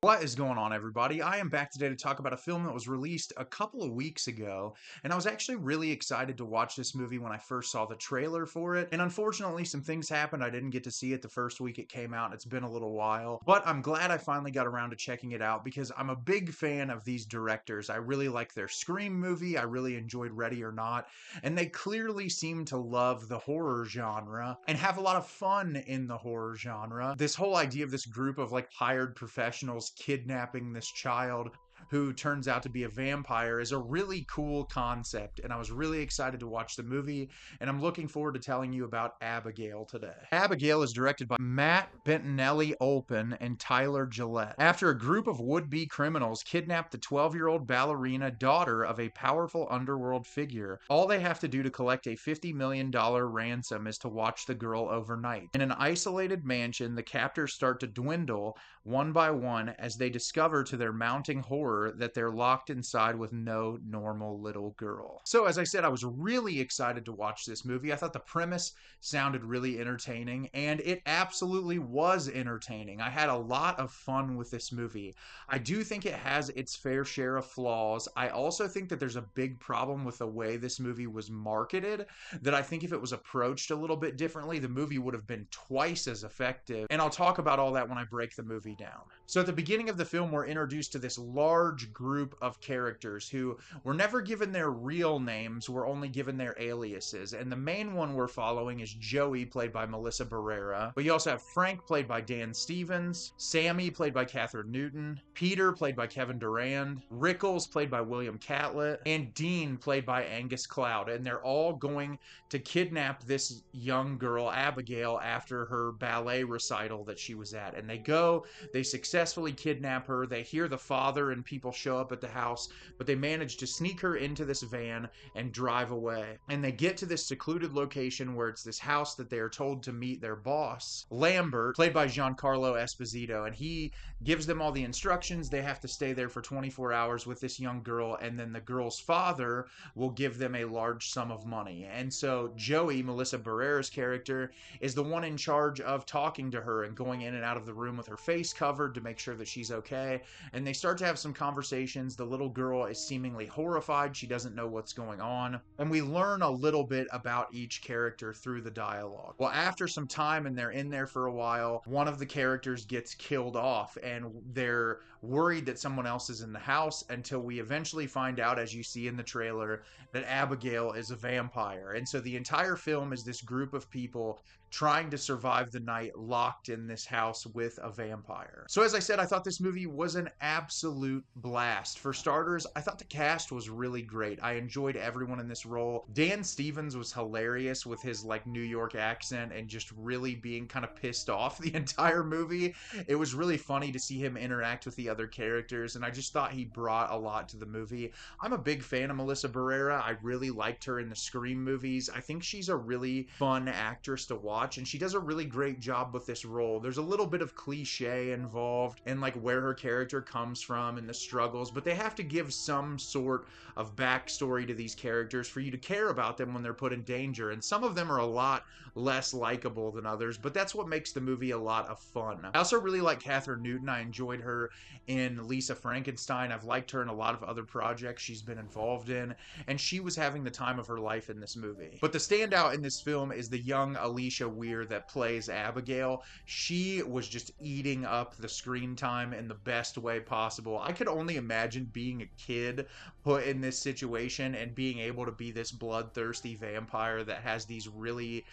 What is going on, everybody? I am back today to talk about a film that was released a couple of weeks ago, and I was actually really excited to watch this movie when I first saw the trailer for it. And unfortunately, some things happened. I didn't get to see it the first week it came out. It's been a little while, but I'm glad I finally got around to checking it out because I'm a big fan of these directors. I really like their Scream movie. I really enjoyed Ready or Not, and they clearly seem to love the horror genre and have a lot of fun in the horror genre. This whole idea of this group of hired professionals kidnapping this child who turns out to be a vampire is a really cool concept, and I was really excited to watch the movie, and I'm looking forward to telling you about Abigail today. Abigail is directed by Matt Bettinelli-Olpin and Tyler Gillett. After a group of would-be criminals kidnap the 12-year-old ballerina daughter of a powerful underworld figure, all they have to do to collect a $50 million ransom is to watch the girl overnight. In an isolated mansion, the captors start to dwindle one by one as they discover to their mounting horror that they're locked inside with no normal little girl. So as I said, I was really excited to watch this movie. I thought the premise sounded really entertaining, and it absolutely was entertaining. I had a lot of fun with this movie. I do think it has its fair share of flaws. I also think that there's a big problem with the way this movie was marketed, that I think if it was approached a little bit differently, the movie would have been twice as effective. And I'll talk about all that when I break the movie down. So at the beginning of the film, we're introduced to this large group of characters who were never given their real names, were only given their aliases. And the main one we're following is Joey, played by Melissa Barrera. But you also have Frank, played by Dan Stevens, Sammy, played by Kathryn Newton, Peter, played by Kevin Durand, Rickles, played by William Catlett, and Dean, played by Angus Cloud. And they're all going to kidnap this young girl, Abigail, after her ballet recital that she was at. And they successfully kidnap her. They hear the father and people show up at the house, but they manage to sneak her into this van and drive away. And they get to this secluded location where it's this house that they are told to meet their boss, Lambert, played by Giancarlo Esposito. And he gives them all the instructions. They have to stay there for 24 hours with this young girl, and then the girl's father will give them a large sum of money. And so Joey, Melissa Barrera's character, is the one in charge of talking to her and going in and out of the room with her face covered to make sure that she's okay. And they start to have some conversations. The little girl is seemingly horrified. She doesn't know what's going on. And we learn a little bit about each character through the dialogue. Well, after some time and they're in there for a while, one of the characters gets killed off, and they're worried that someone else is in the house until we eventually find out, as you see in the trailer, that Abigail is a vampire. And so the entire film is this group of people trying to survive the night locked in this house with a vampire. So as I said, I thought this movie was an absolute blast. For starters, I thought the cast was really great. I enjoyed everyone in this role. Dan Stevens was hilarious with his New York accent and just really being kind of pissed off the entire movie. It was really funny to see him interact with the other characters, and I just thought he brought a lot to the movie. I'm a big fan of Melissa Barrera. I really liked her in the Scream movies. I think she's a really fun actress to watch, and she does a really great job with this role. There's a little bit of cliche involved in where her character comes from and the struggles, but they have to give some sort of backstory to these characters for you to care about them when they're put in danger, and some of them are a lot less likable than others, but that's what makes the movie a lot of fun. I also really like Kathryn Newton. I enjoyed her in Lisa Frankenstein. I've liked her in a lot of other projects she's been involved in, and she was having the time of her life in this movie. But the standout in this film is the young Alisha Weir that plays Abigail. She was just eating up the screen time in the best way possible. I could only imagine being a kid put in this situation and being able to be this bloodthirsty vampire that has these really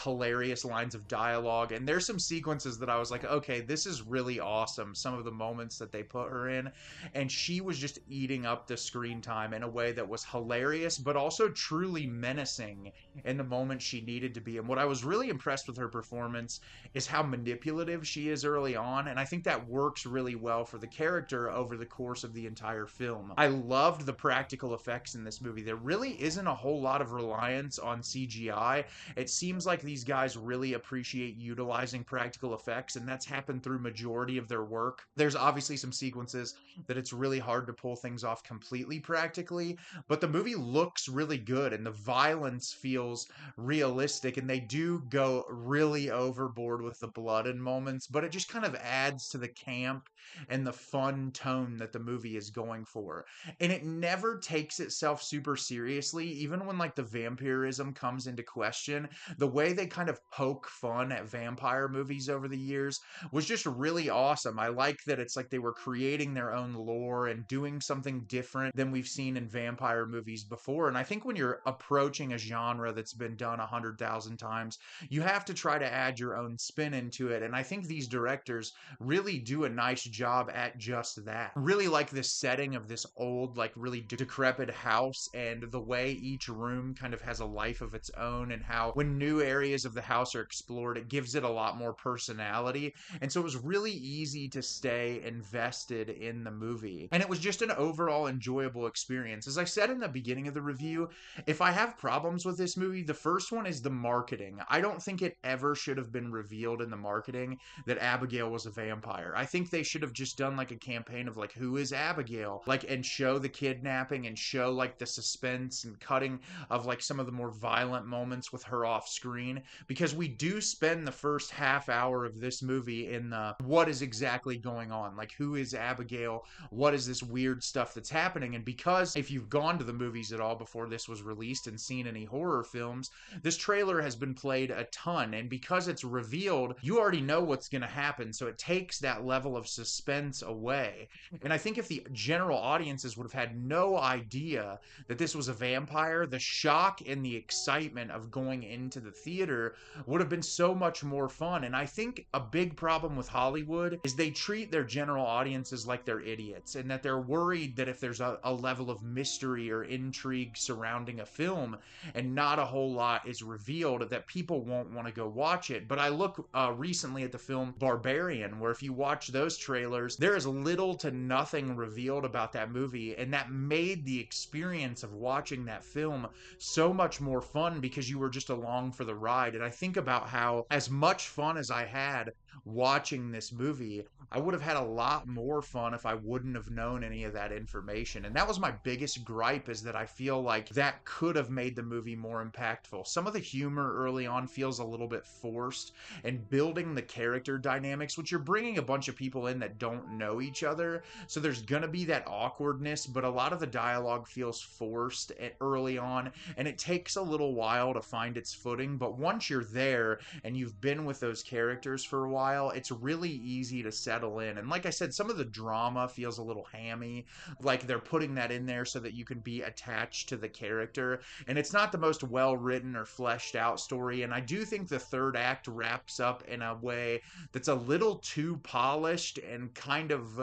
hilarious lines of dialogue. And there's some sequences that I was like, okay, this is really awesome, some of the moments that they put her in, and she was just eating up the screen time in a way that was hilarious but also truly menacing in the moment she needed to be. And what I was really impressed with her performance is how manipulative she is early on, and I think that works really well for the character over the course of the entire film. I loved the practical effects in this movie, there really isn't a whole lot of reliance on CGI. It seems like these guys really appreciate utilizing practical effects, and that's happened through majority of their work. There's obviously some sequences that it's really hard to pull things off completely practically, but the movie looks really good and the violence feels realistic, and they do go really overboard with the blood in moments, but it just kind of adds to the camp and the fun tone that the movie is going for. And it never takes itself super seriously, even when like the vampirism comes into question. The way they kind of poke fun at vampire movies over the years was just really awesome. I like that it's like they were creating their own lore and doing something different than we've seen in vampire movies before. And I think when you're approaching a genre that's been done 100,000 times, you have to try to add your own spin into it. And I think these directors really do a nice job at just that. Really like this setting of this old, like really decrepit house, and the way each room kind of has a life of its own, and how when new areas of the house are explored, it gives it a lot more personality. And so it was really easy to stay invested in the movie. And it was just an overall enjoyable experience. As I said in the beginning of the review, if I have problems with this movie, the first one is the marketing. I don't think it ever should have been revealed in the marketing that Abigail was a vampire. I think they should have just done like a campaign of like, who is Abigail? Like, and show the kidnapping and show like the suspense and cutting of like some of the more violent moments with her off screen, because we do spend the first half hour of this movie in the what is exactly going on, like who is Abigail, what is this weird stuff that's happening. And because if you've gone to the movies at all before this was released and seen any horror films, this trailer has been played a ton, and because it's revealed, you already know what's going to happen, so it takes that level of suspense away. And I think if the general audiences would have had no idea that this was a vampire, the shock and the excitement of going into the theater would have been so much more fun. And I think a big problem with Hollywood is they treat their general audiences like they're idiots, and that they're worried that if there's a level of mystery or intrigue surrounding a film and not a whole lot is revealed, that people won't want to go watch it. But I look recently at the film Barbarian, where if you watch those trailers, there is little to nothing revealed about that movie, and that made the experience of watching that film so much more fun because you were just along for the ride. And I think about how, as much fun as I had watching this movie, I would have had a lot more fun if I wouldn't have known any of that information. And that was my biggest gripe, is that I feel like that could have made the movie more impactful. Some of the humor early on feels a little bit forced, and building the character dynamics, which you're bringing a bunch of people in that don't know each other, so there's gonna be that awkwardness, but a lot of the dialogue feels forced early on, and it takes a little while to find its footing. But once you're there and you've been with those characters for a while, it's really easy to settle in. And like I said, some of the drama feels a little hammy, like they're putting that in there so that you can be attached to the character, and it's not the most well written or fleshed out story. And I do think the third act wraps up in a way that's a little too polished and kind of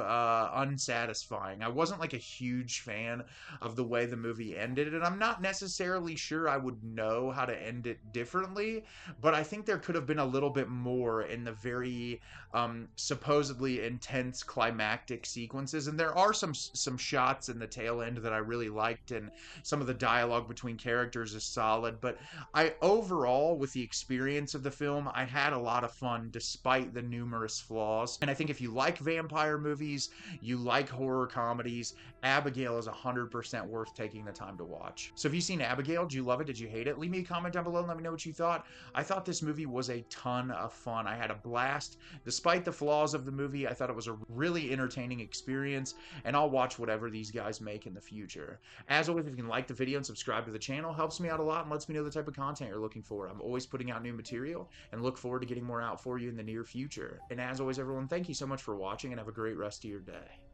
unsatisfying. I wasn't like a huge fan of the way the movie ended, and I'm not necessarily sure I would know how to end it differently, but I think there could have been a little bit more in the very supposedly intense climactic sequences. And there are some shots in the tail end that I really liked, and some of the dialogue between characters is solid. But I overall, with the experience of the film, I had a lot of fun despite the numerous flaws. And I think if you like vampire movies, you like horror comedies, Abigail is 100% worth taking the time to watch. So have you seen Abigail? Did you love it? Did you hate it? Leave me a comment down below and let me know what you thought. I thought this movie was a ton of fun. I had a blast. Despite the flaws of the movie, I thought it was a really entertaining experience, and I'll watch whatever these guys make in the future. As always, if you can like the video and subscribe to the channel, helps me out a lot and lets me know the type of content you're looking for. I'm always putting out new material and look forward to getting more out for you in the near future. And as always, everyone, thank you so much for watching, and have a great rest of your day.